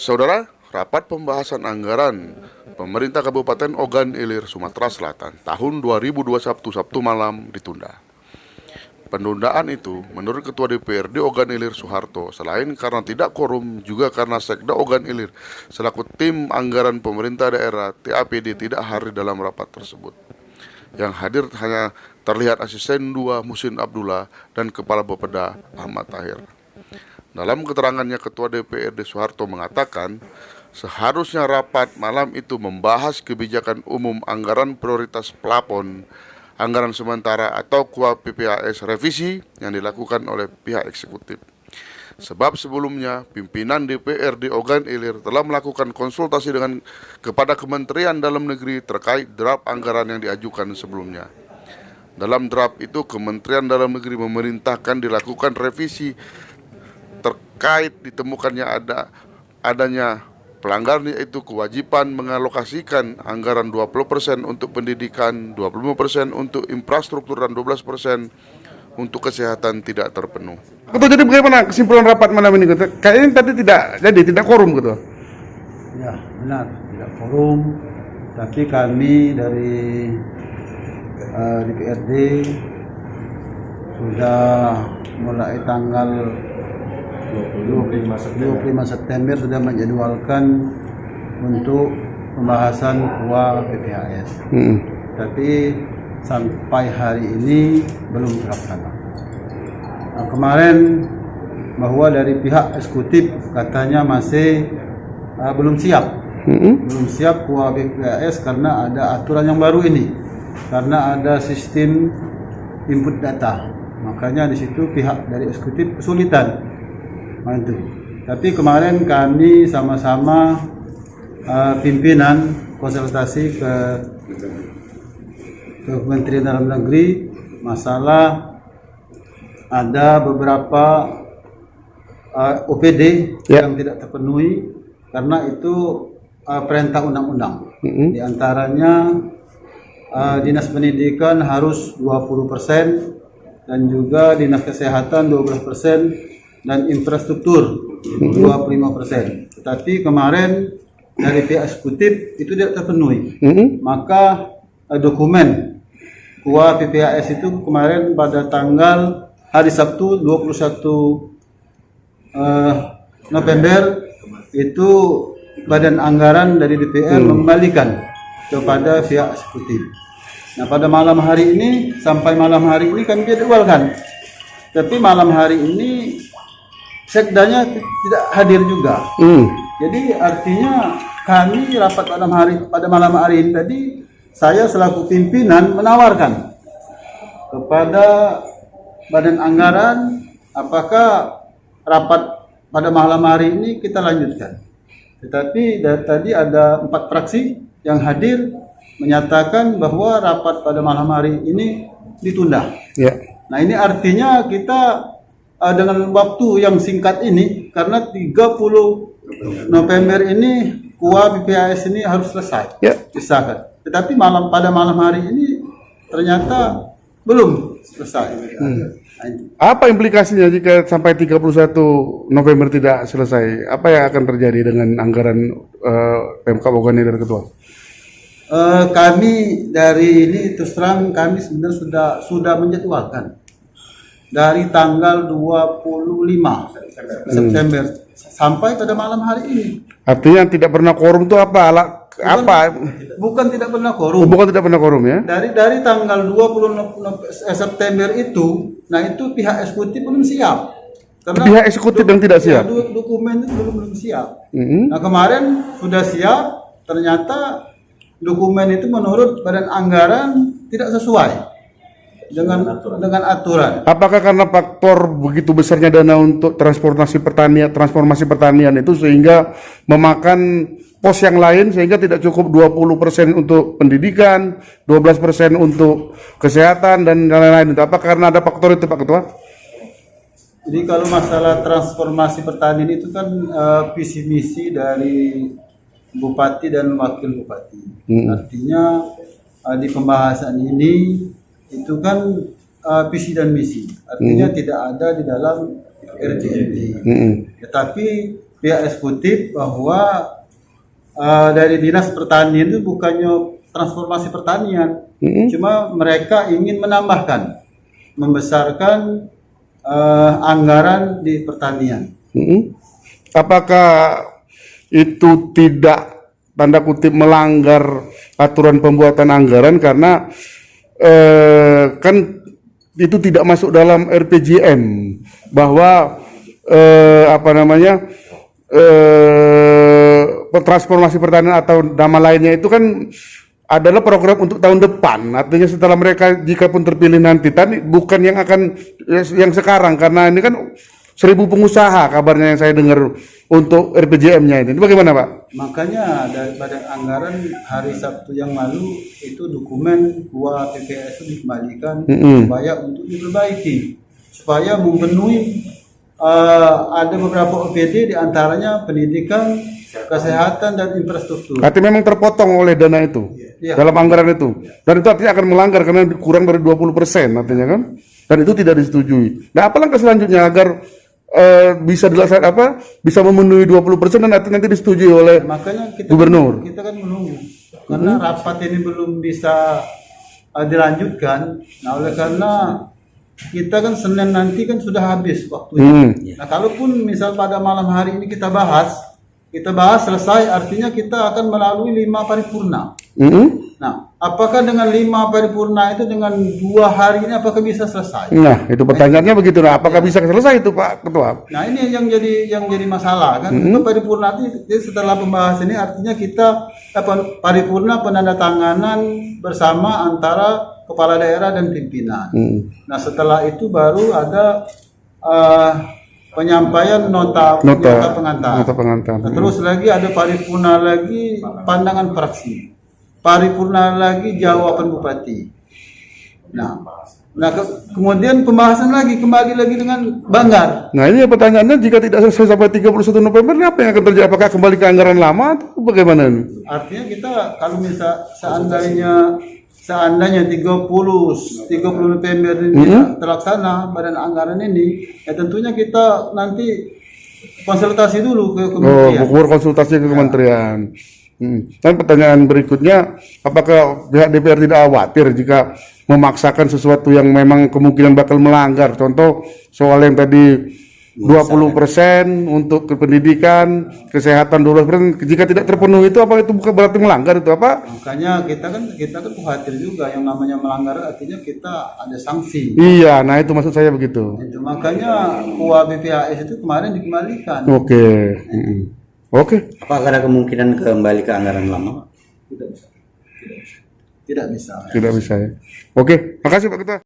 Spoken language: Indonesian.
Saudara, rapat pembahasan anggaran pemerintah Kabupaten Ogan Ilir, Sumatera Selatan tahun 2021 Sabtu malam ditunda. Penundaan itu menurut Ketua DPRD Ogan Ilir Soeharto selain karena tidak quorum juga karena Sekda Ogan Ilir selaku tim anggaran pemerintah daerah TAPD tidak hadir dalam rapat tersebut. Yang hadir hanya terlihat Asisten 2 Musin Abdullah dan Kepala Bapeda Ahmad Tahir. Dalam keterangannya, Ketua DPRD Soeharto mengatakan seharusnya rapat malam itu membahas kebijakan umum anggaran prioritas plafon, anggaran sementara atau KUA PPAS revisi yang dilakukan oleh pihak eksekutif. Sebab sebelumnya pimpinan DPRD Ogan Ilir telah melakukan konsultasi kepada Kementerian Dalam Negeri terkait draft anggaran yang diajukan sebelumnya. Dalam draft itu Kementerian Dalam Negeri memerintahkan dilakukan revisi terkait ditemukannya adanya pelanggaran, yaitu kewajiban mengalokasikan anggaran 20% untuk pendidikan, 25% untuk infrastruktur dan 12% untuk kesehatan tidak terpenuh. Ketua, jadi bagaimana kesimpulan rapat malam ini, Ketua? Kayaknya tadi tidak quorum, Ketua. Ya, benar, tidak quorum. Tapi kami dari DPRD sudah mulai tanggal 25 September sudah menjadwalkan untuk pembahasan KUA PPAS. Tapi sampai hari ini belum terlaksana. Nah, kemarin bahwa dari pihak eksekutif katanya masih belum siap. Belum siap KUA PPAS karena ada aturan yang baru ini. Karena ada sistem input data. Makanya di situ pihak dari eksekutif kesulitan. Itu. Tapi kemarin kami sama-sama pimpinan konsultasi ke Kementerian Dalam Negeri masalah ada beberapa OPD yang tidak terpenuhi karena itu perintah undang-undang. Di antaranya Dinas Pendidikan harus 20% dan juga Dinas Kesehatan 12%. Dan infrastruktur 25%. Tetapi kemarin dari pihak eksekutif itu tidak terpenuhi. Maka dokumen KUA PPAS itu kemarin pada tanggal hari Sabtu 21 November itu Badan Anggaran dari DPR mengembalikan kepada pihak eksekutif. Nah, pada malam hari ini sampai malam hari ini kami jadwalkan. Tapi malam hari ini sekdanya tidak hadir juga. Jadi artinya kami rapat pada malam hari ini tadi, saya selaku pimpinan menawarkan kepada Badan Anggaran apakah rapat pada malam hari ini kita lanjutkan. Tetapi tadi ada 4 fraksi yang hadir menyatakan bahwa rapat pada malam hari ini ditunda. Nah, ini artinya kita dengan waktu yang singkat ini, karena 30 November ini KUA PPAS ini harus selesai disahkan. Tetapi pada malam hari ini ternyata belum selesai. Apa implikasinya jika sampai 31 November tidak selesai? Apa yang akan terjadi dengan anggaran Pemkab Ogan Ilir, Ketua? Kami dari ini terus terang kami sebenarnya sudah menjadwalkan dari tanggal 25 September sampai pada malam hari ini. Artinya tidak pernah quorum itu apa? Bukan tidak pernah quorum. Bukan tidak pernah quorum ya? Dari tanggal 20 September itu, nah itu pihak eksekutif belum siap. Karena pihak eksekutif yang tidak siap. Dokumen itu belum siap. Nah, kemarin sudah siap, ternyata dokumen itu menurut Badan Anggaran tidak sesuai dengan aturan. Apakah karena faktor begitu besarnya dana untuk transformasi pertanian itu sehingga memakan pos yang lain sehingga tidak cukup 20% untuk pendidikan, 12% untuk kesehatan dan lain-lain itu? Apa karena ada faktor itu, Pak Ketua? Jadi kalau masalah transformasi pertanian itu kan visi misi dari Bupati dan Wakil Bupati. Artinya di pembahasan ini itu kan visi dan misi, artinya tidak ada di dalam RJMD. Tetapi pihak eksekutif bahwa dari Dinas Pertanian itu bukannya transformasi pertanian, cuma mereka ingin menambahkan, membesarkan anggaran di pertanian. Apakah itu tidak tanda kutip melanggar aturan pembuatan anggaran karena kan itu tidak masuk dalam RPJM bahwa transformasi pertanian atau nama lainnya itu kan adalah program untuk tahun depan. Artinya setelah mereka jika pun terpilih nanti tadi bukan yang akan yang sekarang, karena ini kan 1.000 pengusaha kabarnya yang saya dengar untuk RPJM-nya ini. Bagaimana Pak? Makanya dari Badan Anggaran hari Sabtu yang lalu itu dokumen KUA PPS itu dikembalikan supaya untuk diperbaiki, supaya memenuhi ada beberapa OPD diantaranya pendidikan, kesehatan dan infrastruktur. Artinya memang terpotong oleh dana itu dalam anggaran itu, dan itu artinya akan melanggar karena kurang dari 20% artinya kan, dan itu tidak disetujui. Nah, apa langkah selanjutnya agar bisa dilaksanakan bisa memenuhi 20% dan nanti disetujui oleh gubernur? Kita kan menunggu karena rapat ini belum bisa dilanjutkan. Nah, oleh karena kita kan Senin nanti kan sudah habis waktunya. Nah, kalaupun misal pada malam hari ini kita bahas selesai, artinya kita akan melalui 5 paripurna. Nah, apakah dengan 5 paripurna itu dengan 2 hari ini apakah bisa selesai? Nah, itu pertanyaannya begitu. Nah, apakah bisa selesai itu Pak Ketua? Nah, ini yang jadi masalah kan. Itu paripurna itu setelah pembahasan ini artinya kita paripurna penandatanganan bersama antara kepala daerah dan pimpinan. Nah, setelah itu baru ada penyampaian nota pengantar. Nah, terus lagi ada paripurna lagi pandangan fraksi. Paripurna lagi jawaban bupati. Nah kemudian pembahasan lagi kembali lagi dengan Banggar. Nah, ini pertanyaannya jika tidak selesai sampai 31 November, apa yang akan terjadi? Apakah kembali ke anggaran lama atau bagaimana ini? Artinya kita kalau seandainya 30 November ini terlaksana badan anggaran ini, ya tentunya kita nanti konsultasi dulu ke kementerian. Konsultasi ke kementerian. Dan pertanyaan berikutnya, apakah pihak DPR tidak khawatir jika memaksakan sesuatu yang memang kemungkinan bakal melanggar? Contoh soal yang tadi 20% untuk pendidikan, kesehatan 12%, jika tidak terpenuhi itu apa itu bukan berarti melanggar itu apa? Makanya kita kan khawatir juga yang namanya melanggar artinya kita ada sanksi. Iya, nah itu maksud saya begitu. Itu makanya KUA BPHS itu kemarin dikembalikan. Oke. Apakah ada kemungkinan kembali ke anggaran lama? Tidak bisa. Tidak bisa ya. Oke, makasih Pak Ketua.